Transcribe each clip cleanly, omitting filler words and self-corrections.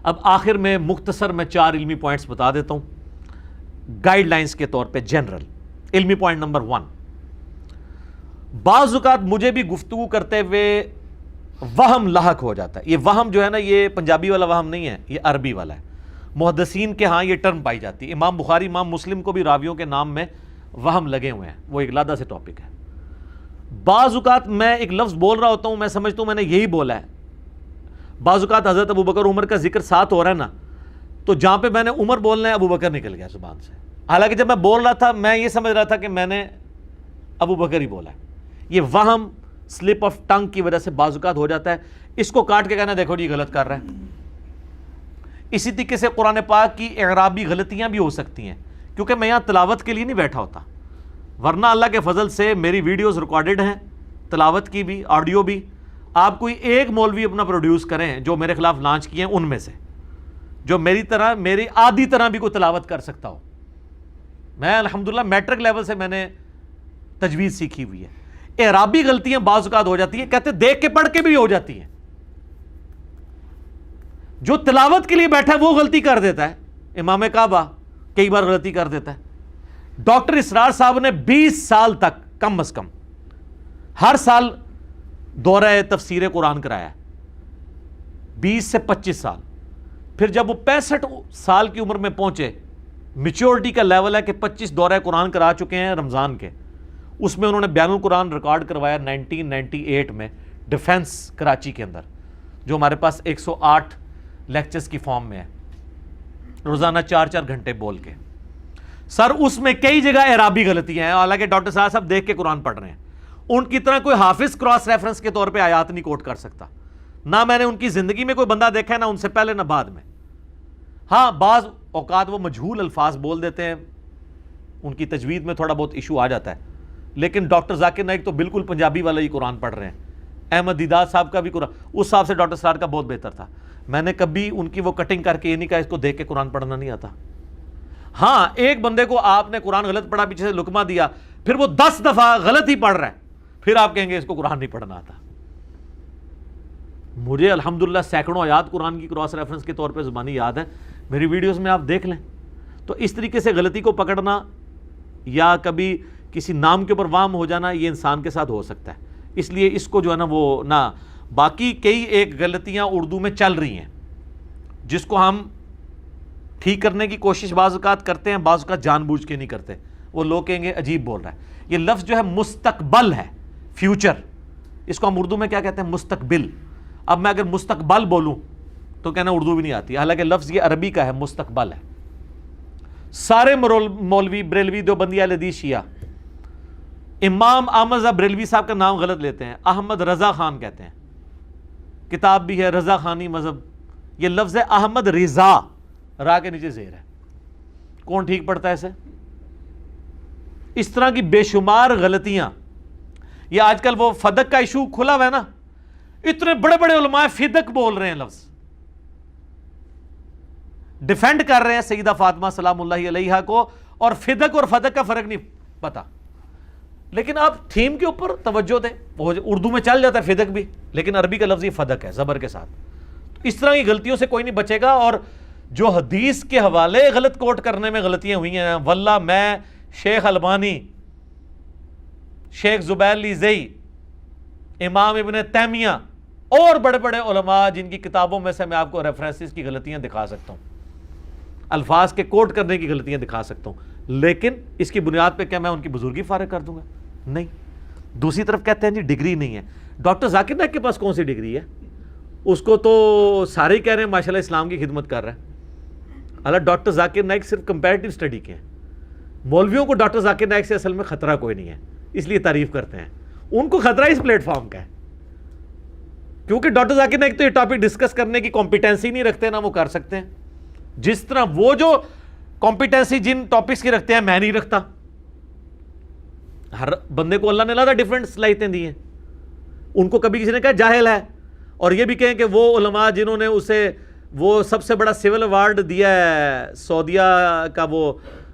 اب آخر میں مختصر میں 4 علمی پوائنٹس بتا دیتا ہوں گائیڈ لائنز کے طور پہ جنرل. علمی پوائنٹ نمبر 1، بعض اوقات مجھے بھی گفتگو کرتے ہوئے وہم لاحق ہو جاتا ہے. یہ وہم جو ہے نا، یہ پنجابی والا وہم نہیں ہے، یہ عربی والا ہے. محدثین کے ہاں یہ ٹرم پائی جاتی ہے. امام بخاری امام مسلم کو بھی راویوں کے نام میں وہم لگے ہوئے ہیں، وہ ایک علیحدہ سے ٹاپک ہے. بعض اوقات میں ایک لفظ بول رہا ہوتا ہوں، میں سمجھتا ہوں میں نے یہی بولا ہے. بعض اوقات حضرت ابوبکر عمر کا ذکر ساتھ ہو رہا ہے نا، تو جہاں پہ میں نے عمر بولنا ہے ابوبکر نکل گیا زبان سے، حالانکہ جب میں بول رہا تھا میں یہ سمجھ رہا تھا کہ میں نے ابوبکر ہی بولا ہے. یہ وہم سلپ آف ٹنگ کی وجہ سے بعض اوقات ہو جاتا ہے. اس کو کاٹ کے کہنا دیکھو جی غلط کر رہا ہے. اسی طریقے سے قرآن پاک کی اعرابی غلطیاں بھی ہو سکتی ہیں، کیونکہ میں یہاں تلاوت کے لیے نہیں بیٹھا ہوتا، ورنہ اللہ کے فضل سے میری ویڈیوز ریکارڈڈ ہیں، تلاوت کی بھی، آڈیو بھی. آپ کوئی ایک مولوی اپنا پروڈیوس کریں جو میرے خلاف لانچ کیے ہیں ان میں سے، جو میری طرح میری آدھی طرح بھی کوئی تلاوت کر سکتا ہو. میں الحمدللہ میٹرک لیول سے میں نے تجوید سیکھی ہوئی ہے. اعرابی غلطیاں بعض اوقات ہو جاتی ہیں، کہتے دیکھ کے پڑھ کے بھی ہو جاتی ہیں. جو تلاوت کے لیے بیٹھا ہے وہ غلطی کر دیتا ہے. امام کعبہ کئی بار غلطی کر دیتا ہے. ڈاکٹر اسرار صاحب نے 20 سال تک کم از کم ہر سال دورہ تفسیر قرآن کرایا ہے، 20 سے 25 سال. پھر جب وہ 65 سال کی عمر میں پہنچے، میچورٹی کا لیول ہے کہ 25 دورہ قرآن کرا چکے ہیں رمضان کے. اس میں انہوں نے بیان القرآن ریکارڈ کروایا 1998 میں ڈیفنس کراچی کے اندر، جو ہمارے پاس 108 لیکچرز کی فارم میں ہے، روزانہ 4 گھنٹے بول کے. سر اس میں کئی جگہ اعرابی غلطیاں ہیں، حالانکہ ڈاکٹر صاحب دیکھ کے قرآن پڑھ رہے ہیں. ان کی طرح کوئی حافظ کراس ریفرنس کے طور پہ آیات نہیں کوٹ کر سکتا. نہ میں نے ان کی زندگی میں کوئی بندہ دیکھا ہے، نہ ان سے پہلے نہ بعد میں. ہاں بعض اوقات وہ مجہول الفاظ بول دیتے ہیں، ان کی تجوید میں تھوڑا بہت ایشو آ جاتا ہے. لیکن ڈاکٹر ذاکر نائک تو بالکل پنجابی والا ہی قرآن پڑھ رہے ہیں. احمد دیدار صاحب کا بھی قرآن اس حساب سے ڈاکٹر سرار کا بہت بہتر تھا. میں نے کبھی ان کی وہ کٹنگ کر کے یہ نہیں کہا اس کو دیکھ کے قرآن پڑھنا نہیں آتا. ہاں ایک بندے کو آپ نے قرآن غلط پڑھا، پیچھے سے لقمہ دیا، پھر وہ 10 دفعہ غلط ہی پڑھ رہا ہے، پھر آپ کہیں گے اس کو قرآن نہیں پڑھنا آتا. مجھے الحمدللہ سینکڑوں آیات قرآن کی کراس ریفرنس کے طور پہ زبانی یاد ہے، میری ویڈیوز میں آپ دیکھ لیں. تو اس طریقے سے غلطی کو پکڑنا یا کبھی کسی نام کے اوپر وام ہو جانا، یہ انسان کے ساتھ ہو سکتا ہے. اس لیے اس کو جو ہے نا وہ نہ، باقی کئی ایک غلطیاں اردو میں چل رہی ہیں جس کو ہم ٹھیک کرنے کی کوشش بعض اوقات کرتے ہیں، بعض اوقات جان بوجھ کے نہیں کرتے. وہ لوگ کہیں گے عجیب بول رہا ہے. یہ لفظ جو ہے مستقبل ہے، فیوچر، اس کو ہم اردو میں کیا کہتے ہیں؟ مستقبل. اب میں اگر مستقبل بولوں تو کہنا اردو بھی نہیں آتی، حالانکہ لفظ یہ عربی کا ہے، مستقبل ہے. سارے مولوی بریلوی دیوبندی اہل حدیث شیعہ امام احمد رضا بریلوی صاحب کا نام غلط لیتے ہیں، احمد رضا خان کہتے ہیں. کتاب بھی ہے رضا خانی مذہب، یہ لفظ ہے احمد رضا، را کے نیچے زیر ہے. کون ٹھیک پڑتا ہے اسے؟ اس طرح کی بے شمار غلطیاں. یہ آج کل وہ فدق کا ایشو کھلا ہوا ہے نا، اتنے بڑے بڑے علماء فدق بول رہے ہیں، لفظ ڈیفینڈ کر رہے ہیں سیدہ فاطمہ سلام اللہ علیہا کو، اور فدق اور فدق کا فرق نہیں پتا. لیکن آپ تھیم کے اوپر توجہ دیں. اردو میں چل جاتا ہے فدق بھی، لیکن عربی کا لفظ یہ فدق ہے زبر کے ساتھ. اس طرح کی غلطیوں سے کوئی نہیں بچے گا. اور جو حدیث کے حوالے غلط کوٹ کرنے میں غلطیاں ہوئی ہیں، واللہ میں، شیخ البانی، شیخ زبیر لیزئی، امام ابن تیمیہ اور بڑے بڑے علماء جن کی کتابوں میں سے میں آپ کو ریفرنسز کی غلطیاں دکھا سکتا ہوں، الفاظ کے کوٹ کرنے کی غلطیاں دکھا سکتا ہوں. لیکن اس کی بنیاد پہ کیا میں ان کی بزرگی فارغ کر دوں گا؟ نہیں. دوسری طرف کہتے ہیں جی ڈگری نہیں ہے. ڈاکٹر ذاکر نائک کے پاس کون سی ڈگری ہے؟ اس کو تو سارے ہی کہہ رہے ہیں ماشاءاللہ اسلام کی خدمت کر رہا ہے. اللہ ڈاکٹر ذاکر نائک صرف کمپیریٹیو اسٹڈی کے ہیں. مولویوں کو ڈاکٹر ذاکر نائک سے اصل میں خطرہ کوئی نہیں ہے، اس لیے تعریف کرتے ہیں. ان کو خطرہ اس پلیٹ فارم کا ہے، کیونکہ ڈاکٹر ذاکر نائک تو یہ ٹاپک ڈسکس کرنے کی کمپیٹنسی نہیں رکھتے، نہ وہ کر سکتے ہیں. جس طرح وہ جو کمپیٹنسی جن ٹاپکس کی رکھتے ہیں میں نہیں رکھتا. ہر بندے کو اللہ نے علیحدہ ڈیفرنٹ صلاحیتیں دی ہیں. ان کو کبھی کسی نے کہا جاہل ہے، اور یہ بھی کہیں کہ وہ علماء جنہوں نے اسے وہ سب سے بڑا سول ایوارڈ دیا ہے سعودیہ کا، وہ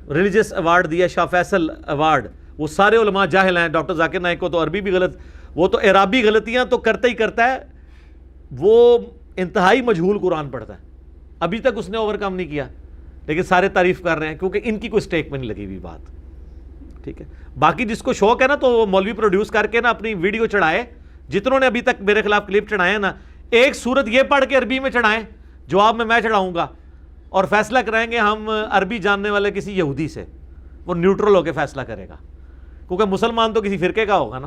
ریلیجس ایوارڈ دیا ہے، شاہ فیصل ایوارڈ، وہ سارے علماء جاہل ہیں. ڈاکٹر ذاکر نائک کو تو عربی بھی غلط، وہ تو اعرابی غلطیاں تو کرتا ہی کرتا ہے، وہ انتہائی مجہول قرآن پڑھتا ہے. ابھی تک اس نے اوور کم نہیں کیا، لیکن سارے تعریف کر رہے ہیں کیونکہ ان کی کوئی سٹیک میں نہیں لگی ہوئی بات. ٹھیک ہے، باقی جس کو شوق ہے نا تو وہ مولوی پروڈیوس کر کے نا اپنی ویڈیو چڑھائے، جتنوں نے ابھی تک میرے خلاف کلپ چڑھائے ہیں نا، ایک صورت یہ پڑھ کے عربی میں چڑھائیں، جواب میں چڑھاؤں گا، اور فیصلہ کرائیں گے ہم عربی جاننے والے کسی یہودی سے، وہ نیوٹرل ہو کے فیصلہ کرے گا، کیونکہ مسلمان تو کسی فرقے کا ہوگا نا.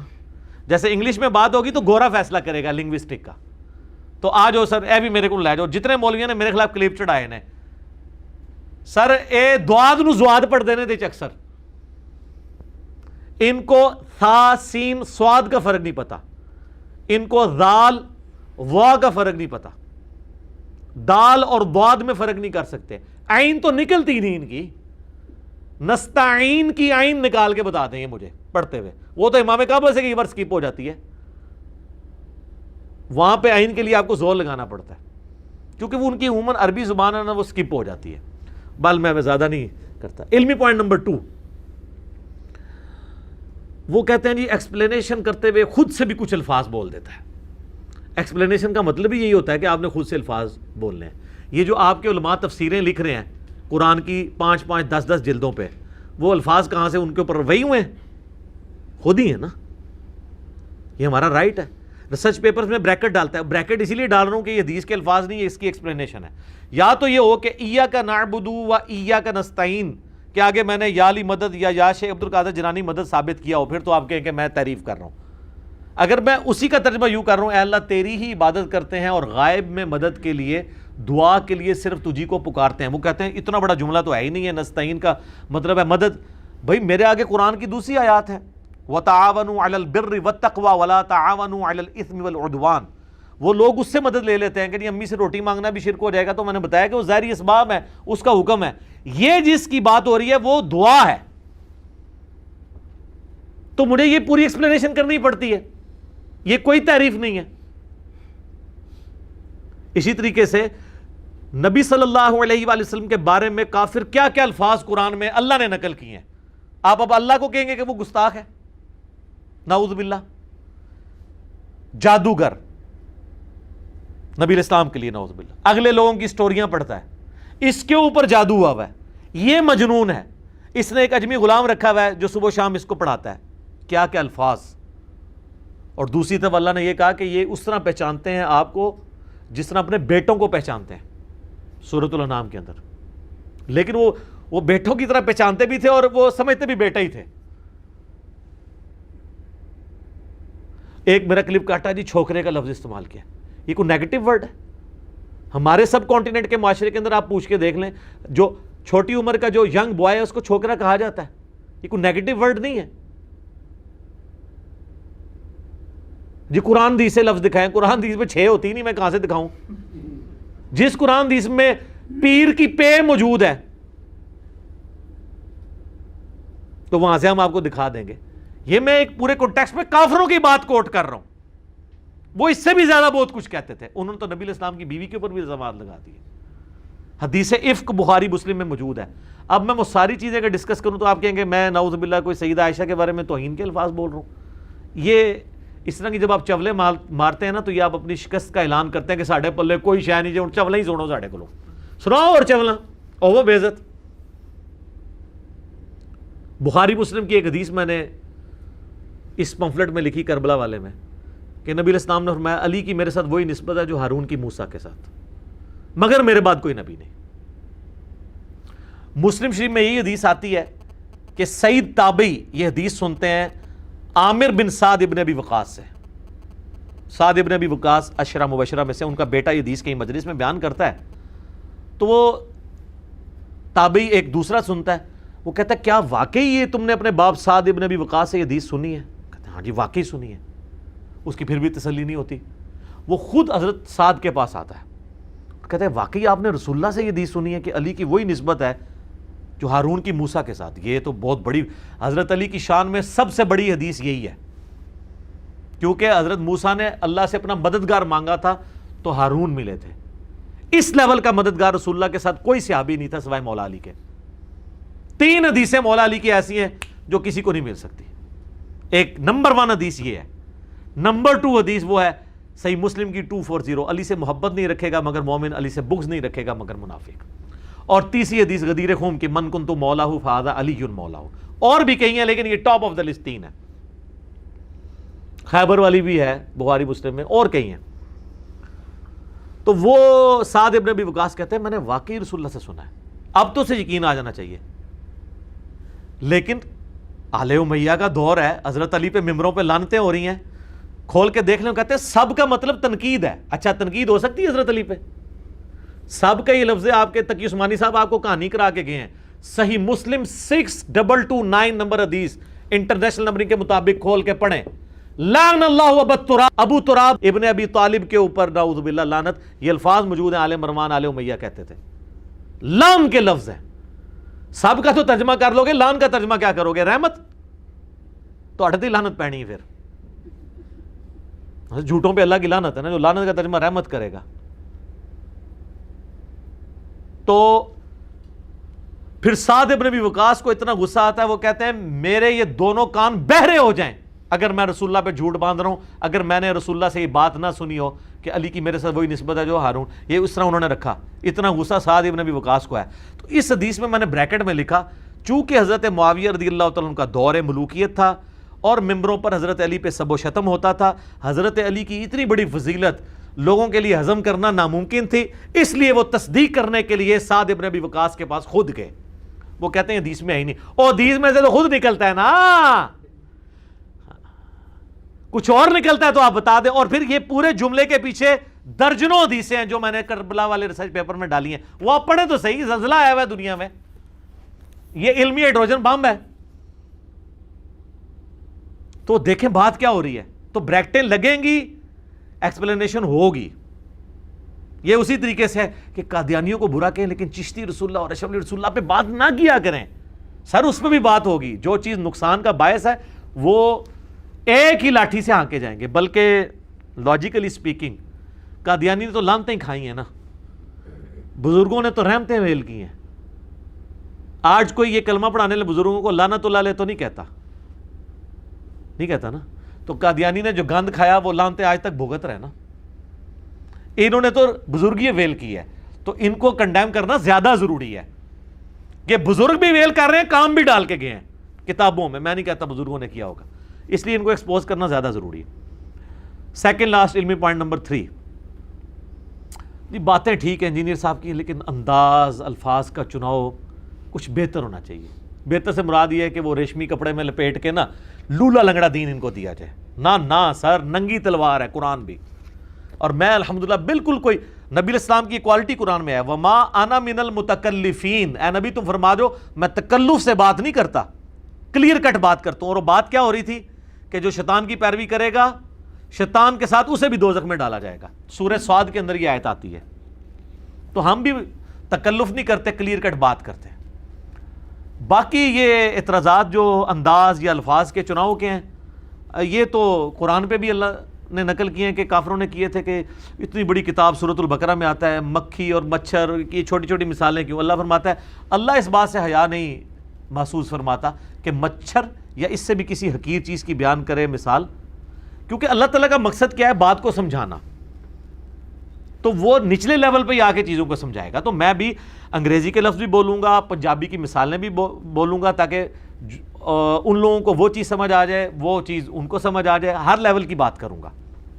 جیسے انگلش میں بات ہوگی تو گورا فیصلہ کرے گا لنگوسٹک کا. تو آ جاؤ سر، اے بھی میرے کو لے جاؤ، جتنے مولویوں نے میرے خلاف کلپ چڑھائے نے، سر اے دواد نو زواد پڑھ دینے دے اکثر، ان کو تھا سین سواد کا فرق نہیں پتا، ان کو ذال وا کا فرق نہیں پتا، دال اور ضاد میں فرق نہیں کر سکتے. عین تو نکلتی نہیں ان کی، نستعین کی عین نکال کے بتا دیں یہ مجھے پڑھتے ہوئے، وہ تو امام کعبہ سے کئی بار سکپ ہو جاتی ہے، وہاں پہ عین کے لیے آپ کو زور لگانا پڑتا ہے کیونکہ وہ ان کی عموماً عربی زبان ہے نا، وہ سکپ ہو جاتی ہے. بل میں زیادہ نہیں کرتا. علمی پوائنٹ نمبر 2، وہ کہتے ہیں جی ایکسپلینیشن کرتے ہوئے خود سے بھی کچھ الفاظ بول دیتا ہے. ایکسپلینیشن کا مطلب ہی یہی ہوتا ہے کہ آپ نے خود سے الفاظ بولنے ہیں. یہ جو آپ کے علماء تفسیریں لکھ رہے ہیں قرآن کی 5-5 10-10 جلدوں پہ، وہ الفاظ کہاں سے ان کے اوپر وہی ہوئے ہیں؟ خود ہی ہیں نا. یہ ہمارا رائٹ ہے. ریسرچ پیپرز میں بریکٹ ڈالتا ہے، بریکٹ اسی لیے ڈال رہا ہوں کہ یہ حدیث کے الفاظ نہیں، یہ اس کی ایکسپلینیشن ہے. یا تو یہ ہو کہ ایاک نعبد و ایاک نستعین کہ آگے میں نے یا علی مدد یا شیخ عبد القادر جیلانی مدد ثابت کیا ہو، پھر تو آپ کہیں کہ میں تعریف کر رہا ہوں. اگر میں اسی کا ترجمہ یوں کر رہا ہوں، اے اللہ تیری ہی عبادت کرتے ہیں اور غائب میں مدد کے لیے، دعا کے لیے صرف تجھی کو پکارتے ہیں. وہ کہتے ہیں اتنا بڑا جملہ تو ہے ہی نہیں ہے، نستعین کا مطلب ہے مدد. بھائی میرے آگے قرآن کی دوسری آیات ہے، وَتَعَاوَنُوا عَلَى الْبِرِّ وَالتَّقْوَى وَلَا تَعَاوَنُوا عَلَى الْإِثْمِ وَالْعُدْوَانِ. وہ لوگ اس سے مدد لے لیتے ہیں کہ امی سے روٹی مانگنا بھی شرک ہو جائے گا، تو میں نے بتایا کہ وہ ظاہری اسباب ہے، اس کا حکم ہے. یہ جس کی بات ہو رہی ہے وہ دعا ہے، تو مجھے یہ پوری ایکسپلینیشن کرنی پڑتی ہے، یہ کوئی تعریف نہیں ہے. اسی طریقے سے نبی صلی اللہ علیہ وآلہ وسلم کے بارے میں کافر کیا کیا الفاظ قرآن میں اللہ نے نقل کیے ہیں. آپ اب اللہ کو کہیں گے کہ وہ گستاخ ہے، نعوذ باللہ. جادوگر نبی الاسلام کے لیے نعوذ باللہ، اگلے لوگوں کی سٹوریاں پڑھتا ہے، اس کے اوپر جادو ہوا ہوا ہے، یہ مجنون ہے. اس نے ایک اجمی غلام رکھا ہوا ہے جو صبح و شام اس کو پڑھاتا ہے. کیا کیا الفاظ. اور دوسری طرف اللہ نے یہ کہا کہ یہ اس طرح پہچانتے ہیں آپ کو جس طرح اپنے بیٹوں کو پہچانتے ہیں سورۃ الانعام کے اندر. لیکن وہ بیٹوں کی طرح پہچانتے بھی تھے اور وہ سمجھتے بھی بیٹا ہی تھے. ایک میرا کلپ کاٹا جی، چھوکرے کا لفظ استعمال کیا. یہ کوئی نیگیٹو ورڈ ہے؟ ہمارے سب کانٹیننٹ کے معاشرے کے اندر آپ پوچھ کے دیکھ لیں، جو چھوٹی عمر کا جو ینگ بوائے ہے اس کو چھوکرا کہا جاتا ہے. یہ کوئی نیگیٹو ورڈ نہیں ہے جی. قرآن حدیث سے لفظ دکھائیں، قرآن حدیث میں 6 ہوتی نہیں، میں کہاں سے دکھاؤں؟ جس قرآن حدیث میں پیر کی پے موجود ہے تو وہاں سے ہم آپ کو دکھا دیں گے. یہ میں ایک پورے کانٹیکسٹ میں کافروں کی بات کوٹ کر رہا ہوں. وہ اس سے بھی زیادہ بہت کچھ کہتے تھے. انہوں نے تو نبی الاسلام کی بیوی کے اوپر بھی الزامات لگا دیے. حدیث افک بخاری مسلم میں موجود ہے. اب میں وہ ساری چیزیں اگر ڈسکس کروں تو آپ کہیں گے میں نعوذ باللہ کوئی سیدہ عائشہ کے بارے میں توہین کے الفاظ بول رہا ہوں. یہ اس طرح کی جب آپ چولے مارتے ہیں نا تو یہ آپ اپنی شکست کا اعلان کرتے ہیں کہ ساڑھے پلے کوئی شے نہیں جو چولے ہی سنو ساڑھے کو سناؤ اور چولنا اور وہ بے عزت. بخاری مسلم کی ایک حدیث میں نے اس پمفلٹ میں لکھی کربلا والے میں کہ نبی الاسلام نے فرمایا علی کی میرے ساتھ وہی نسبت ہے جو ہارون کی موسیٰ کے ساتھ، مگر میرے بعد کوئی نبی نہیں. مسلم شریف میں یہی حدیث آتی ہے کہ سعید تابعی یہ حدیث سنتے ہیں عامر بن سعد ابن ابی وقاص سے. سعد ابن ابی وقاص عشرہ مبشرہ میں سے، ان کا بیٹا یہ حدیث کہیں مجلس میں بیان کرتا ہے تو وہ تابعی ایک دوسرا سنتا ہے، وہ کہتا ہے کیا واقعی یہ تم نے اپنے باپ سعد ابن ابی وقاص سے یہ حدیث سنی ہے؟ کہتے ہیں ہاں جی واقعی سنی ہے. اس کی پھر بھی تسلی نہیں ہوتی. وہ خود حضرت سعد کے پاس آتا ہے، کہتا ہے واقعی آپ نے رسول اللہ سے یہ حدیث سنی ہے کہ علی کی وہی نسبت ہے جو ہارون کی موسیٰ کے ساتھ؟ یہ تو بہت بڑی، حضرت علی کی شان میں سب سے بڑی حدیث یہی ہے، کیونکہ حضرت موسیٰ نے اللہ سے اپنا مددگار مانگا تھا تو ہارون ملے تھے. اس لیول کا مددگار رسول اللہ کے ساتھ کوئی صحابی نہیں تھا سوائے مولا علی کے. 3 حدیثیں مولا علی کی ایسی ہیں جو کسی کو نہیں مل سکتی. ایک نمبر 1 حدیث یہ ہے. نمبر 2 حدیث وہ ہے صحیح مسلم کی 240 علی سے محبت نہیں رکھے گا مگر مومن، علی سے بغض نہیں رکھے گا مگر منافق. اور تیسری حدیث غدیر خم کی من کنت مولا فہذا علی مولا. اور بھی کئی ہیں لیکن یہ ٹاپ آف دا لسٹ 3 ہے. خیبر والی بھی ہے بخاری مسلم میں، اور کئی ہیں. تو وہ سعد ابن ابی وقاص کہتے ہیں میں نے واقعی رسول اللہ سے سنا ہے. اب تو اسے یقین آ جانا چاہیے. لیکن آل امیہ کا دور ہے، حضرت علی پہ ممبروں پہ لعنتیں ہو رہی ہیں، کھول کے دیکھ لیں. کہتے ہیں سب کا مطلب تنقید ہے. اچھا تنقید ہو سکتی ہے حضرت علی پہ؟ سب کا یہ لفظ ہے. آپ کے تقی عثمانی صاحب آپ کو کہانی کرا کے گئے ہیں. صحیح مسلم 6229 نمبر حدیث انٹرنیشنل نمبرنگ کے مطابق کھول کے پڑھیں. لعن اللہ ابو تراب ابن ابی طالب کے اوپر نعوذ باللہ لعنت. یہ الفاظ موجود ہیں. آل مروان آل امیہ کہتے تھے. لعن کے لفظ ہیں. سب کا تو ترجمہ کر لو گے، لعن کا ترجمہ کیا کرو گے؟ رحمت. تو اٹھتی لعنت پہنی ہے. پھر جھوٹوں پہ اللہ کی لعنت ہے نا. جو لعنت کا ترجمہ رحمت کرے گا. تو پھر سعد ابن ابی وقاص کو اتنا غصہ آتا ہے، وہ کہتے ہیں میرے یہ دونوں کان بہرے ہو جائیں اگر میں رسول اللہ پہ جھوٹ باندھ رہا ہوں، اگر میں نے رسول اللہ سے یہ بات نہ سنی ہو کہ علی کی میرے ساتھ وہی نسبت ہے جو ہارون. یہ اس طرح انہوں نے رکھا. اتنا غصہ سعد ابن ابی وقاص کو ہے. تو اس حدیث میں نے بریکٹ میں لکھا چونکہ حضرت معاویہ رضی اللہ تعالیٰ عنہ کا دور ملوکیت تھا اور ممبروں پر حضرت علی پہ سب و شتم ہوتا تھا. حضرت علی کی اتنی بڑی فضیلت لوگوں کے لیے ہضم کرنا ناممکن تھی، اس لیے وہ تصدیق کرنے کے لیے سعد ابن ابی وقاص کے پاس خود گئے. وہ کہتے ہیں حدیث میں ہے ہی نہیں. اور حدیث میں سے تو خود نکلتا ہے نا، کچھ اور نکلتا ہے تو آپ بتا دیں. اور پھر یہ پورے جملے کے پیچھے درجنوں حدیثیں ہیں جو میں نے کربلا والے ریسرچ پیپر میں ڈالی ہیں. وہ آپ پڑھیں تو صحیح. زلزلہ آیا ہوا ہے دنیا میں، یہ علمی ہائیڈروجن بم ہے. تو دیکھیں بات کیا ہو رہی ہے. تو بریکٹیں لگیں گی، ایکسپلینیشن ہوگی. یہ اسی طریقے سے ہے کہ قادیانیوں کو برا کہیں لیکن چشتی رسول اللہ اور اشرف رسول اللہ پہ بات نہ کیا کریں. سر اس پہ بھی بات ہوگی. جو چیز نقصان کا باعث ہے وہ ایک ہی لاٹھی سے ہانکے جائیں گے. بلکہ لاجیکلی سپیکنگ قادیانی نے تو لعنتیں کھائی ہیں نا، بزرگوں نے تو رحمتیں ویل کی ہیں. آج کوئی یہ کلمہ پڑھانے والے بزرگوں کو لعنت اللہ علیہ تو نہیں کہتا نا. تو قادیانی نے جو گند کھایا وہ لعنتیں آج تک بھگت رہے نا. انہوں نے تو بزرگی ویل کی ہے. تو ان کو کنڈیم کرنا زیادہ ضروری ہے کہ بزرگ بھی ویل کر رہے ہیں، کام بھی ڈال کے گئے ہیں کتابوں میں. میں نہیں کہتا بزرگوں نے کیا ہوگا، اس لیے ان کو ایکسپوز کرنا زیادہ ضروری ہے. سیکنڈ لاسٹ علمی پوائنٹ نمبر 3. باتیں ٹھیک ہیں انجینئر صاحب کی، لیکن انداز الفاظ کا چناؤ کچھ بہتر ہونا چاہیے. بہتر سے مراد یہ ہے کہ وہ ریشمی کپڑے میں لپیٹ کے نا لولا لنگڑا دین ان کو دیا جائے. نہ سر، ننگی تلوار ہے قرآن بھی. اور میں الحمدللہ بالکل کوئی نبی علیہ السلام کی کوالٹی قرآن میں ہے. وما انا من المتکلفین، اے نبی تم فرما دو میں تکلف سے بات نہیں کرتا، کلیئر کٹ بات کرتا ہوں. اور وہ بات کیا ہو رہی تھی کہ جو شیطان کی پیروی کرے گا شیطان کے ساتھ اسے بھی دوزخ میں ڈالا جائے گا. سورہ صاد کے اندر یہ آیت آتی ہے. تو ہم بھی تکلف نہیں کرتے، کلیئر کٹ بات کرتے ہیں. باقی یہ اعتراضات جو انداز یا الفاظ کے چناؤ کے ہیں، یہ تو قرآن پہ بھی اللہ نے نقل کیے ہیں کہ کافروں نے کیے تھے کہ اتنی بڑی کتاب سورۃ البقرہ میں آتا ہے مکھی اور مچھر کی چھوٹی چھوٹی مثالیں کیوں. اللہ فرماتا ہے اللہ اس بات سے حیا نہیں محسوس فرماتا کہ مچھر یا اس سے بھی کسی حقیر چیز کی بیان کرے مثال، کیونکہ اللہ تعالیٰ کا مقصد کیا ہے؟ بات کو سمجھانا. تو وہ نچلے لیول پہ آ کے چیزوں کو سمجھائے گا. تو میں بھی انگریزی کے لفظ بھی بولوں گا، پنجابی کی مثالیں بھی بولوں گا تاکہ ان لوگوں کو وہ چیز سمجھ آ جائے، وہ چیز ان کو سمجھ آ جائے. ہر لیول کی بات کروں گا.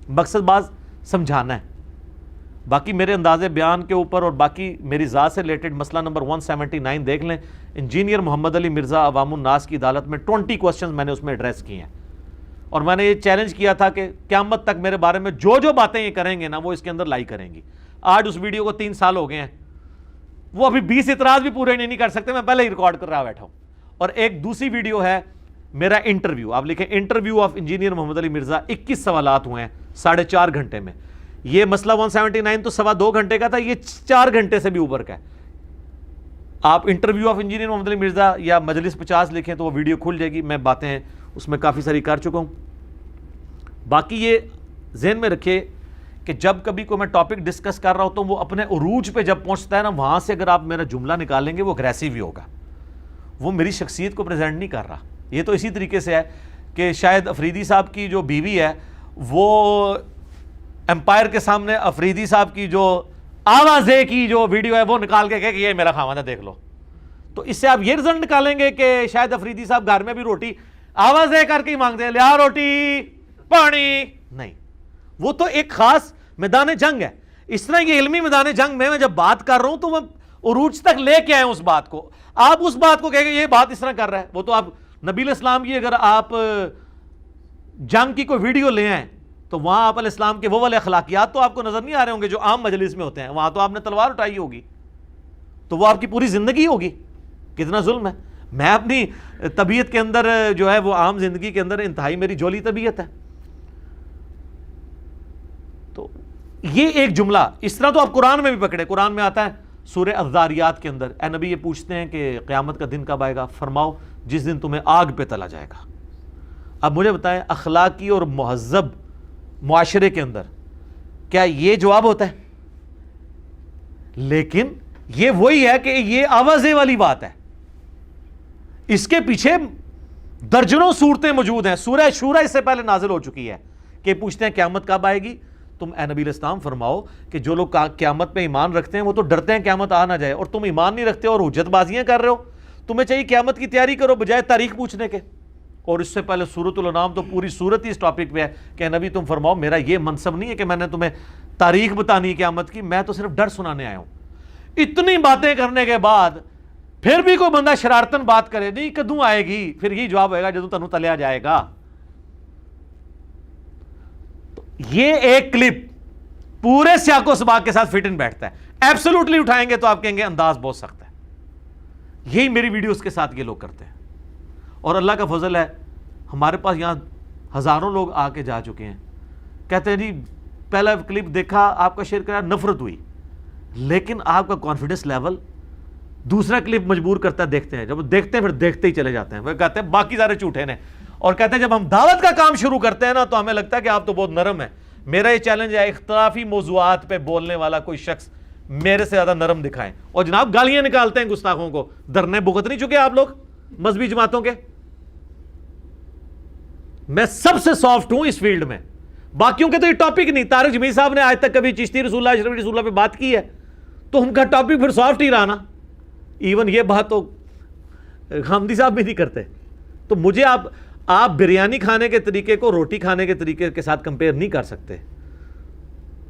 مقصد باز سمجھانا ہے. باقی میرے انداز بیان کے اوپر اور باقی میری ذات سے ریلیٹڈ مسئلہ نمبر 179 دیکھ لیں. انجینئر محمد علی مرزا عوام الناس کی عدالت میں 20 کوسچنز میں نے اس میں ایڈریس کیے ہیں. اور میں نے یہ چیلنج کیا تھا کہ قیامت تک میرے بارے میں جو باتیں یہ کریں گے نا وہ اس کے اندر لائی کریں گی. آج اس ویڈیو کو 3 سال ہو گئے ہیں، وہ ابھی 20 اعتراض بھی پورے نہیں کر سکتے. میں پہلے ہی ریکارڈ کر رہا بیٹھا ہوں. اور ایک دوسری ویڈیو ہے میرا انٹرویو، آپ لکھیں انٹرویو آف انجینئر محمد علی مرزا. 21 سوالات ہوئے ہیں 4.5 گھنٹے میں. یہ مسئلہ 179 تو 2.25 گھنٹے کا تھا، یہ 4 گھنٹے سے بھی اوپر کا ہے. آپ انٹرویو آف انجینئر محمد علی مرزا یا مجلس 50 لکھیں تو وہ ویڈیو کھل جائے گی. میں باتیں اس میں کافی ساری کر چکا ہوں. باقی یہ ذہن میں رکھے کہ جب کبھی کوئی میں ٹاپک ڈسکس کر رہا ہوں تو وہ اپنے عروج پہ جب پہنچتا ہے نا، وہاں سے اگر آپ میرا جملہ نکالیں گے وہ اگریسو ہی ہوگا، وہ میری شخصیت کو پریزنٹ نہیں کر رہا. یہ تو اسی طریقے سے ہے کہ شاید افریدی صاحب کی جو بیوی ہے وہ امپائر کے سامنے افریدی صاحب کی جو آوازے کی جو ویڈیو ہے وہ نکال کے کہے کہ یہ میرا خاوند ہے دیکھ لو، تو اس سے آپ یہ رزلٹ نکالیں گے کہ شاید افریدی صاحب گھر میں بھی روٹی آوازے کر کے ہی مانگتے ہیں، لیا روٹی پانی، نہیں، وہ تو ایک خاص میدان جنگ ہے. اس طرح یہ علمی میدان جنگ میں جب بات کر رہا ہوں تو میں عروج تک لے کے آئے اس بات کو. آپ اس بات کو کہیں گے یہ بات اس طرح کر رہا ہے، وہ تو آپ نبی علیہ السلام کی اگر آپ جنگ کی کوئی ویڈیو لے آئیں تو وہاں آپ علیہ السلام کے وہ والے اخلاقیات تو آپ کو نظر نہیں آ رہے ہوں گے جو عام مجلس میں ہوتے ہیں. وہاں تو آپ نے تلوار اٹھائی ہوگی، تو وہ آپ کی پوری زندگی ہوگی. کتنا ظلم ہے. میں اپنی طبیعت کے اندر جو ہے وہ عام زندگی کے اندر انتہائی میری جولی طبیعت ہے. تو یہ ایک جملہ اس طرح تو آپ قرآن میں بھی پکڑے. قرآن میں آتا ہے سورہ الذاریات کے اندر، اے نبی یہ پوچھتے ہیں کہ قیامت کا دن کب آئے گا، فرماؤ جس دن تمہیں آگ پہ تلا جائے گا. اب مجھے بتائیں اخلاقی اور مہذب معاشرے کے اندر کیا یہ جواب ہوتا ہے؟ لیکن یہ وہی ہے کہ یہ آوازے والی بات ہے. اس کے پیچھے درجنوں صورتیں موجود ہیں. سورہ شورا اس سے پہلے نازل ہو چکی ہے کہ پوچھتے ہیں قیامت کب آئے گی. تم اے نبی علیہ السلام فرماؤ کہ جو لوگ قیامت پہ ایمان رکھتے ہیں وہ تو ڈرتے ہیں قیامت آ نہ جائے، اور تم ایمان نہیں رکھتے اور حجت بازیاں کر رہے ہو. تمہیں چاہیے قیامت کی تیاری کرو بجائے تاریخ پوچھنے کے. اور اس سے پہلے سورۃ الانعام تو پوری سورت ہی اس ٹاپک پہ ہے کہ نبی تم فرماؤ میرا یہ منصب نہیں ہے کہ میں نے تمہیں تاریخ بتانی ہے قیامت کی، میں تو صرف ڈر سنانے آیا ہوں. اتنی باتیں کرنے کے بعد پھر بھی کوئی بندہ شرارتن بات کرے نہیں کدوں آئے گی، پھر یہی جواب ہوئے گا جدوں تنوں تلیا جائے گا. یہ ایک کلپ پورے سیاق و سباق کے ساتھ فٹ ان بیٹھتا ہے. ایبسولوٹلی اٹھائیں گے تو آپ کہیں گے انداز بہت سخت ہے. یہی میری ویڈیوز کے ساتھ یہ لوگ کرتے ہیں. اور اللہ کا فضل ہے ہمارے پاس یہاں ہزاروں لوگ آ کے جا چکے ہیں. کہتے ہیں جی پہلا کلپ دیکھا آپ کا شیئر کرا نفرت ہوئی، لیکن آپ کا کانفیڈنس لیول دوسرا کلپ مجبور کرتا ہے دیکھتے ہیں. جب دیکھتے ہیں پھر دیکھتے ہی چلے جاتے ہیں. وہ کہتے ہیں باقی سارے جھوٹے نے. اور کہتے ہیں جب ہم دعوت کا کام شروع کرتے ہیں نا تو ہمیں لگتا ہے کہ آپ تو بہت نرم ہیں. میرا یہ چیلنج ہے اختلافی موضوعات پہ بولنے والا کوئی شخص میرے سے زیادہ نرم دکھائیں. اور جناب گالیاں نکالتے ہیں گستاخوں کو. دھرنے بھگت نہیں چکے آپ لوگ مذہبی جماعتوں کے؟ میں سب سے سافٹ ہوں اس فیلڈ میں. باقیوں کے تو یہ ٹاپک نہیں. طارق جمیل صاحب نے آج تک کبھی چشتی رسول اللہ شرف رسول اللہ پہ بات کی ہے تو ان کا ٹاپک پھر سافٹ ہی رہا نا. ایون یہ بات تو حمدی صاحب بھی نہیں کرتے. تو مجھے آپ بریانی کھانے کے طریقے کو روٹی کھانے کے طریقے کے ساتھ کمپیئر نہیں کر سکتے.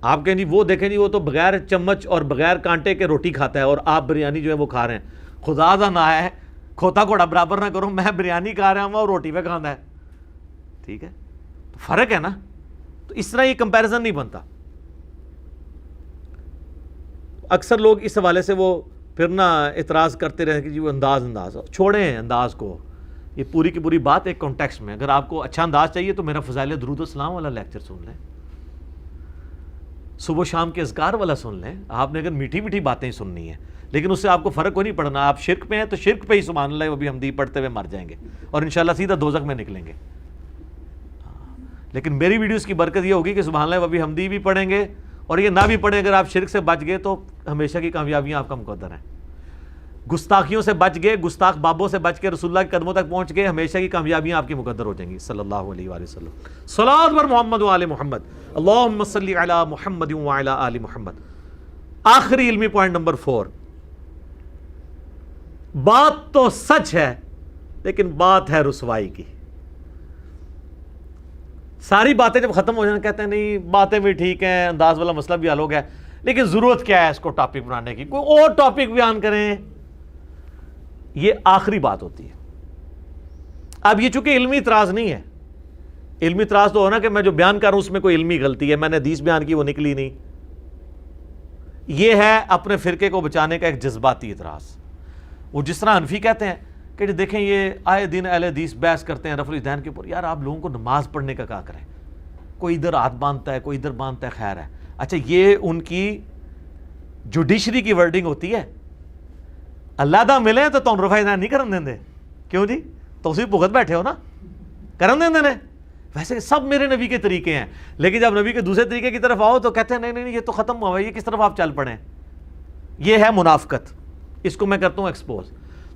آپ کہیں جی وہ دیکھیں جی وہ تو بغیر چمچ اور بغیر کانٹے کے روٹی کھاتا ہے اور آپ بریانی جو ہے وہ کھا رہے ہیں. خدا دا نہ ہے کھوتا گھوڑا برابر نہ کرو. میں بریانی کھا رہا ہوں اور روٹی پہ کھانا ہے. ٹھیک ہے تو فرق ہے نا. تو اس طرح یہ کمپیریزن نہیں بنتا. اکثر لوگ اس حوالے سے وہ پھر نہ اعتراض کرتے رہے کہ جی وہ انداز چھوڑیں انداز کو. یہ پوری کی پوری بات ایک کانٹیکسٹ میں. اگر آپ کو اچھا انداز چاہیے تو میرا فضائل درود و سلام والا لیکچر سن لیں, صبح شام کے اذکار والا سن لیں. آپ نے اگر میٹھی میٹھی باتیں سننی ہیں لیکن اس سے آپ کو فرق کوئی نہیں پڑنا. آپ شرک پہ ہیں تو شرک پہ ہی سبحان اللہ وہ بھی حمدی پڑھتے ہوئے مر جائیں گے اور انشاءاللہ سیدھا دوزخ میں نکلیں گے. لیکن میری ویڈیوز کی برکت یہ ہوگی کہ سبحان اللہ وہ بھی حمدی بھی پڑھیں گے اور یہ نہ بھی پڑھیں. اگر آپ شرک سے بچ گئے تو ہمیشہ کی کامیابیاں آپ کا مقدر ہیں. گستاخیوں سے بچ گئے, گستاخ بابوں سے بچ کے رسول اللہ کے قدموں تک پہنچ گئے, ہمیشہ کی کامیابیاں آپ کی مقدر ہو جائیں گی. صلی اللہ علیہ وآلہ وسلم. صلوات بر محمد و آل محمد. اللہم صلی علی محمد و علی آل محمد. آخری علمی پوائنٹ نمبر 4. بات تو سچ ہے لیکن بات ہے رسوائی کی. ساری باتیں جب ختم ہو جائیں کہتے ہیں نہیں باتیں بھی ٹھیک ہیں, انداز والا مسئلہ بھی حل ہو گیا, لیکن ضرورت کیا ہے اس کو ٹاپک بنانے کی, کوئی اور ٹاپک بیان کریں. یہ آخری بات ہوتی ہے. اب یہ چونکہ علمی اعتراض نہیں ہے. علمی اعتراض تو ہونا کہ میں جو بیان کر رہا ہوں اس میں کوئی علمی غلطی ہے, میں نے حدیث بیان کی وہ نکلی نہیں. یہ ہے اپنے فرقے کو بچانے کا ایک جذباتی اعتراض. وہ جس طرح حنفی کہتے ہیں کہ دیکھیں یہ آئے دن اہل حدیث بحث کرتے ہیں رفع الیدین کے اوپر. یار آپ لوگوں کو نماز پڑھنے کا کیا کریں, کوئی ادھر ہاتھ باندھتا ہے کوئی ادھر باندھتا ہے, خیر ہے. اچھا یہ ان کی جوڈیشری کی ورڈنگ ہوتی ہے, اللہ دا ملے تو تم رفع الیدین نہیں کرن دیں دے. کیوں جی تو اسی بھگت بیٹھے ہو نا, کرن دیں دے. ویسے سب میرے نبی کے طریقے ہیں, لیکن جب نبی کے دوسرے طریقے کی طرف آؤ تو کہتے ہیں نہیں نہیں یہ تو ختم ہوا, یہ کس طرف آپ چل پڑیں. یہ ہے منافقت, اس کو میں کرتا ہوں ایکسپوز.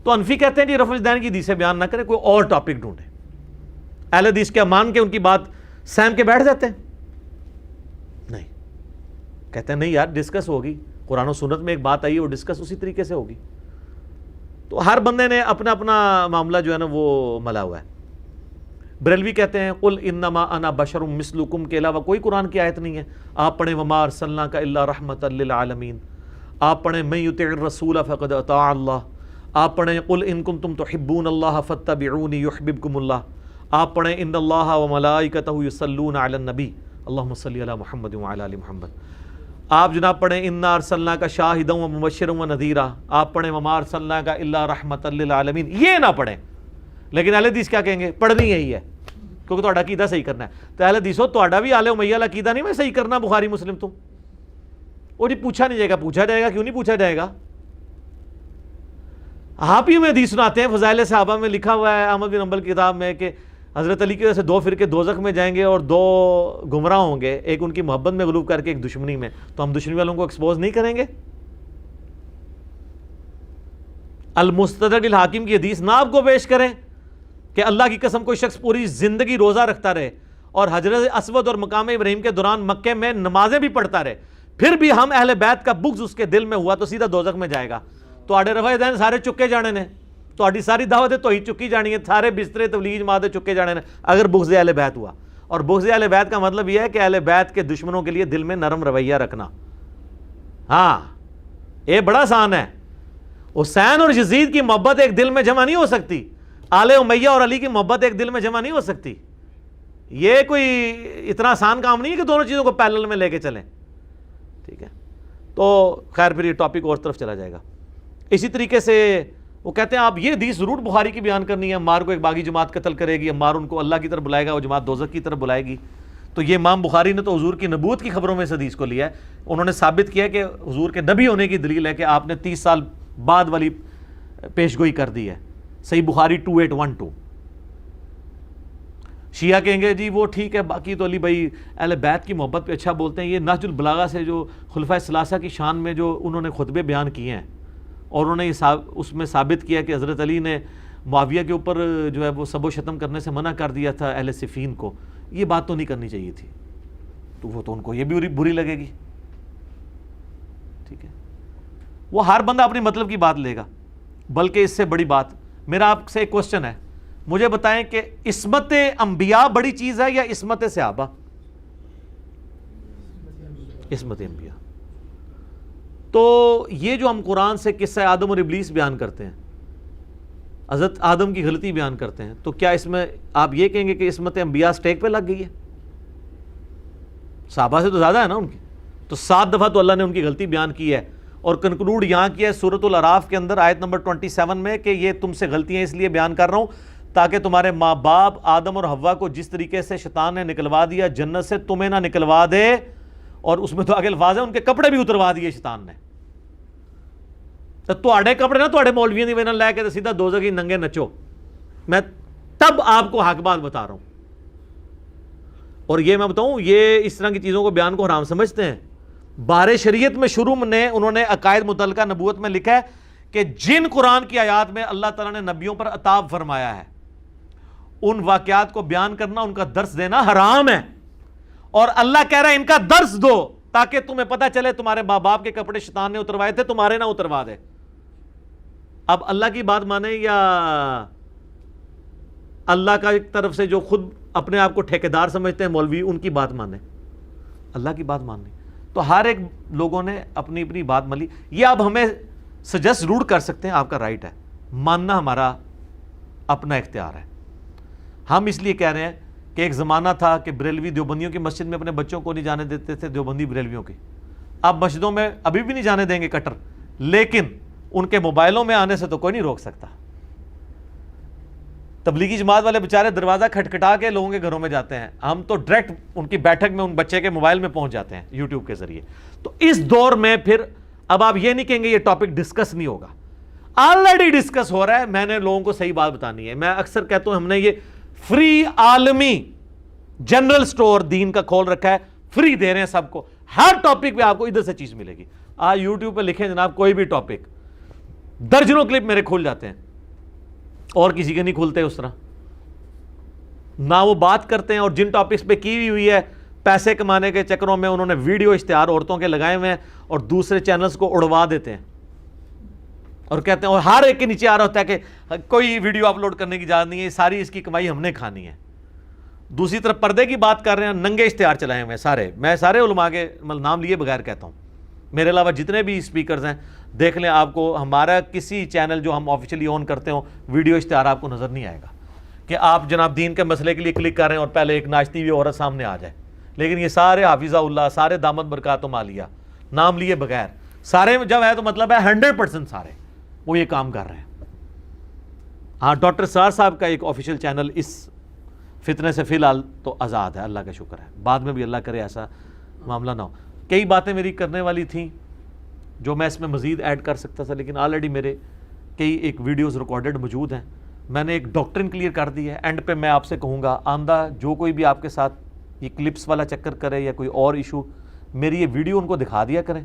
تو انفی کہتے ہیں جی رفع الیدین کی حدیثیں بیان نہ کریں, کوئی اور ٹاپک ڈھونڈیں. اہل حدیث کیا مان کے ان کی بات سہم کے بیٹھ جاتے ہیں؟ نہیں. کہتے ہیں نہیں یار ڈسکس ہوگی, قرآن و سنت میں ایک بات آئی ہے وہ ڈسکس اسی طریقے سے ہوگی. تو ہر بندے نے اپنا اپنا معاملہ جو ہے نا وہ ملا ہوا ہے. بریلوی کہتے ہیں قل انما انا بشر مثلکم کے علاوہ کوئی قرآن کی آیت نہیں ہے. آپ پڑھیں وما ارسلناک الا رحمۃ للعالمین, آپ پڑھیں من یطع الرسول فقد اطاع اللہ, آپ پڑھیں قل ان کنتم تحبون اللہ فاتبعونی یحببکم اللہ, آپ پڑھیں ان اللہ وملائکتہ یصلون علی النبی اللہم صلی علی محمد وعلی آل محمد, آپ جناب پڑھیں انا ارسلناک شاہدا ومبشرا ونذیرا, آپ پڑھیں وما ارسلناک الا رحمۃ للعالمین. یہ نہ پڑھیں, لیکن اہل حدیث کیا کہیں گے, پڑھنی یہی ہے کیونکہ تہاڈا عقیدہ صحیح کرنا ہے. تو اہل حدیثو تہاڈا بھی آل امیہ والا عقیدہ نہیں میں صحیح کرنا بخاری مسلم تو, اور یہ پوچھا نہیں جائے گا. پوچھا جائے گا, کیوں نہیں پوچھا جائے گا؟ آپ ہی میں حدیث سناتے ہیں, فضائل صحابہ میں لکھا ہوا ہے احمد بن حنبل کی کتاب میں کہ حضرت علی کی وجہ سے 2 فرقے دوزخ میں جائیں گے اور 2 گمراہ ہوں گے, ایک ان کی محبت میں غلوب کر کے ایک دشمنی میں. تو ہم دشمنی والوں کو ایکسپوز نہیں کریں گے؟ المستدرک الحاکم کی حدیث نہ آپ کو پیش کریں کہ اللہ کی قسم کوئی شخص پوری زندگی روزہ رکھتا رہے اور حجر اسود اور مقام ابراہیم کے دوران مکے میں نمازیں بھی پڑھتا رہے, پھر بھی ہم اہل بیت کا بغض اس کے دل میں ہوا تو سیدھا دوزخ میں جائے گا. تو آڑے رفع دین سارے چکے جانے نے, تو آڑی ساری دعوتیں تو ہی چکی جانی ہے, سارے بسترے تبلیغ جماعتیں چکے جانے نے اگر بغض اہل بیت ہوا. اور بغض اہل بیت کا مطلب یہ ہے کہ اہل بیت کے دشمنوں کے لیے دل میں نرم رویہ رکھنا. ہاں یہ بڑا آسان ہے. حسین اور یزید کی محبت ایک دل میں جمع نہیں ہو سکتی, آل امیہ اور علی کی محبت ایک دل میں جمع نہیں ہو سکتی. یہ کوئی اتنا آسان کام نہیں ہے کہ دونوں چیزوں کو پیرلل میں لے کے چلیں. ٹھیک ہے, تو خیر پھر یہ ٹاپک اور طرف چلا جائے گا. اسی طریقے سے وہ کہتے ہیں آپ یہ حدیث ضرور بخاری کی بیان کرنی ہے, عمار کو ایک باغی جماعت قتل کرے گی, عمار ان کو اللہ کی طرف بلائے گا, وہ جماعت دوزخ کی طرف بلائے گی. تو یہ امام بخاری نے تو حضور کی نبوت کی خبروں میں اس حدیث کو لیا ہے. انہوں نے ثابت کیا کہ حضور کے نبی ہونے کی دلیل ہے کہ آپ نے 30 سال بعد والی پیشگوئی کر دی ہے. صحیح بخاری 2812. شیعہ کہیں گے جی وہ ٹھیک ہے, باقی تو علی بھائی اہل بیت کی محبت پہ اچھا بولتے ہیں. یہ نہج البلاغہ سے جو خلفۂ ثلاثہ کی شان میں جو انہوں نے خطبے بیان کیے ہیں اور انہوں نے اس میں ثابت کیا کہ حضرت علی نے معاویہ کے اوپر جو ہے وہ سب و شتم کرنے سے منع کر دیا تھا اہل صفین کو, یہ بات تو نہیں کرنی چاہیے تھی. تو وہ تو ان کو یہ بھی بری لگے گی. ٹھیک ہے, وہ ہر بندہ اپنی مطلب کی بات لے گا. بلکہ اس سے بڑی بات, میرا آپ سے ایک کوسچن ہے, مجھے بتائیں کہ عصمت انبیاء بڑی چیز ہے یا عصمت صحابہ؟ عصمت انبیاء. تو یہ جو ہم قرآن سے قصہ آدم اور ابلیس بیان کرتے ہیں, حضرت آدم کی غلطی بیان کرتے ہیں, تو کیا اس میں آپ یہ کہیں گے کہ عصمت انبیاء سٹیک پہ لگ گئی ہے؟ صحابہ سے تو زیادہ ہے نا ان کی. تو 7 دفعہ تو اللہ نے ان کی غلطی بیان کی ہے اور کنکلوڈ یہاں کیا ہے سورۃ الاعراف کے اندر آیت نمبر 27 میں کہ یہ تم سے غلطیاں اس لیے بیان کر رہا ہوں تاکہ تمہارے ماں باپ آدم اور حوا کو جس طریقے سے شیطان نے نکلوا دیا جنت سے, تمہیں نہ نکلوا دے. اور اس میں تو آگے الفاظ ہیں ان کے کپڑے بھی اتروا دیے شیطان نے. تو آڑے کپڑے نا تو مولویوں دی وجہ لے کے سیدھا دوزخ کی ننگے نچو. میں تب آپ کو حق بات بتا رہا ہوں. اور یہ میں بتاؤں, یہ اس طرح کی چیزوں کو بیان کو حرام سمجھتے ہیں. بار شریعت میں شروع میں انہوں نے عقائد متعلقہ نبوت میں لکھا ہے کہ جن قرآن کی آیات میں اللہ تعالیٰ نے نبیوں پر عتاب فرمایا ہے ان واقعات کو بیان کرنا, ان کا درس دینا حرام ہے. اور اللہ کہہ رہا ہے ان کا درس دو تاکہ تمہیں پتہ چلے تمہارے ماں باپ کے کپڑے شیطان نے اتروائے تھے, تمہارے نہ اتروا دے. اب اللہ کی بات مانیں یا اللہ کا ایک طرف سے جو خود اپنے آپ کو ٹھیکیدار سمجھتے ہیں مولوی, ان کی بات مانیں, اللہ کی بات مانیں. تو ہر ایک لوگوں نے اپنی اپنی بات مان لی. یہ آپ ہمیں سجیسٹ ضرور کر سکتے ہیں, آپ کا رائٹ ہے, ماننا ہمارا اپنا اختیار ہے. ہم اس لیے کہہ رہے ہیں کہ ایک زمانہ تھا کہ بریلوی دیوبندیوں کی مسجد میں اپنے بچوں کو نہیں جانے دیتے تھے, دیوبندی بریلویوں کی. اب مسجدوں میں ابھی بھی نہیں جانے دیں گے کٹر, لیکن ان کے موبائلوں میں آنے سے تو کوئی نہیں روک سکتا. تبلیغی جماعت والے بیچارے دروازہ کھٹکھٹا کے لوگوں کے گھروں میں جاتے ہیں, ہم تو ڈائریکٹ ان کی بیٹھک میں ان بچے کے موبائل میں پہنچ جاتے ہیں یوٹیوب کے ذریعے. تو اس دور میں پھر اب آپ یہ نہیں کہیں گے یہ ٹاپک ڈسکس نہیں ہوگا, آلریڈی ڈسکس ہو رہا ہے. میں نے لوگوں کو صحیح بات بتانی ہے. میں اکثر کہتا ہوں ہم نے یہ فری عالمی جنرل سٹور دین کا کھول رکھا ہے, فری دے رہے ہیں سب کو, ہر ٹاپک پہ آپ کو ادھر سے چیز ملے گی. آج یوٹیوب پہ لکھیں جناب کوئی بھی ٹاپک, درجنوں کلپ میرے کھل جاتے ہیں اور کسی کے نہیں کھلتے اس طرح. نہ وہ بات کرتے ہیں, اور جن ٹاپکس پہ کی ہوئی ہے پیسے کمانے کے چکروں میں انہوں نے ویڈیو اشتہار عورتوں کے لگائے ہوئے ہیں اور دوسرے چینلز کو اڑوا دیتے ہیں اور کہتے ہیں، اور ہر ایک کے نیچے آ رہا ہوتا ہے کہ کوئی ویڈیو اپلوڈ کرنے کی اجازت نہیں ہے، ساری اس کی کمائی ہم نے کھانی ہے۔ دوسری طرف پردے کی بات کر رہے ہیں، ننگے اشتہار چلائے ہوئے ہیں سارے، میں سارے علماء کے نام لیے بغیر کہتا ہوں، میرے علاوہ جتنے بھی اسپیکرز ہیں دیکھ لیں، آپ کو ہمارا کسی چینل جو ہم آفیشلی اون کرتے ہوں ویڈیو اشتہار آپ کو نظر نہیں آئے گا کہ آپ جناب دین کے مسئلے کے لیے کلک کر رہے ہیں اور پہلے ایک ناچتی ہوئی عورت سامنے آ جائے، لیکن یہ سارے حافظہ اللہ، سارے دامت برکاتہم عالیہ نام لیے بغیر، سارے جب ہے تو مطلب ہے 100% سارے وہ یہ کام کر رہے ہیں۔ ہاں ڈاکٹر اسرار صاحب کا ایک آفیشیل چینل اس فتنے سے فی الحال تو آزاد ہے، اللہ کا شکر ہے، بعد میں بھی اللہ کرے ایسا معاملہ نہ ہو۔ کئی باتیں میری کرنے والی تھیں جو میں اس میں مزید ایڈ کر سکتا تھا، لیکن آلریڈی میرے کئی ایک ویڈیوز ریکارڈڈ موجود ہیں، میں نے ایک ڈاکٹرن کلیئر کر دی ہے۔ اینڈ پہ میں آپ سے کہوں گا آندہ جو کوئی بھی آپ کے ساتھ یہ کلپس والا چکر کرے یا کوئی اور ایشو، میری یہ ویڈیو ان کو دکھا دیا کریں،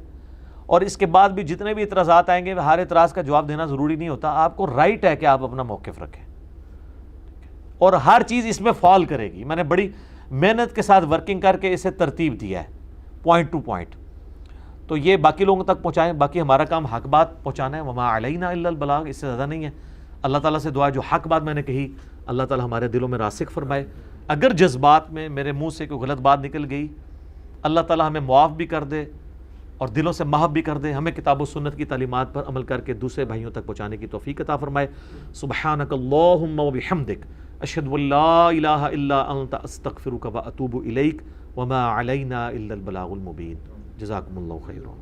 اور اس کے بعد بھی جتنے بھی اعتراضات آئیں گے ہر اعتراض کا جواب دینا ضروری نہیں ہوتا، آپ کو رائٹ ہے کہ آپ اپنا موقف رکھیں، اور ہر چیز اس میں فال کرے گی۔ میں نے بڑی محنت کے ساتھ ورکنگ کر کے اسے ترتیب دیا ہے پوائنٹ ٹو پوائنٹ، تو یہ باقی لوگوں تک پہنچائیں۔ باقی ہمارا کام حق بات پہنچانا ہے، وما علینا الا البلاغ، اس سے زیادہ نہیں ہے۔ اللہ تعالیٰ سے دعا ہے جو حق بات میں نے کہی اللہ تعالیٰ ہمارے دلوں میں راسخ فرمائے، اگر جذبات میں میرے منہ سے کوئی غلط بات نکل گئی اللہ تعالیٰ ہمیں معاف بھی کر دے اور دلوں سے محب بھی کر دے، ہمیں کتاب و سنت کی تعلیمات پر عمل کر کے دوسرے بھائیوں تک پہنچانے کی توفیق عطا فرمائے۔ سبحانک اللہم و بحمدک، اشہد ان لا الہ الا انت، استغفرک و اتوب الیک، وما علینا الا البلاغ المبین۔ جزاکم اللہ خیرا۔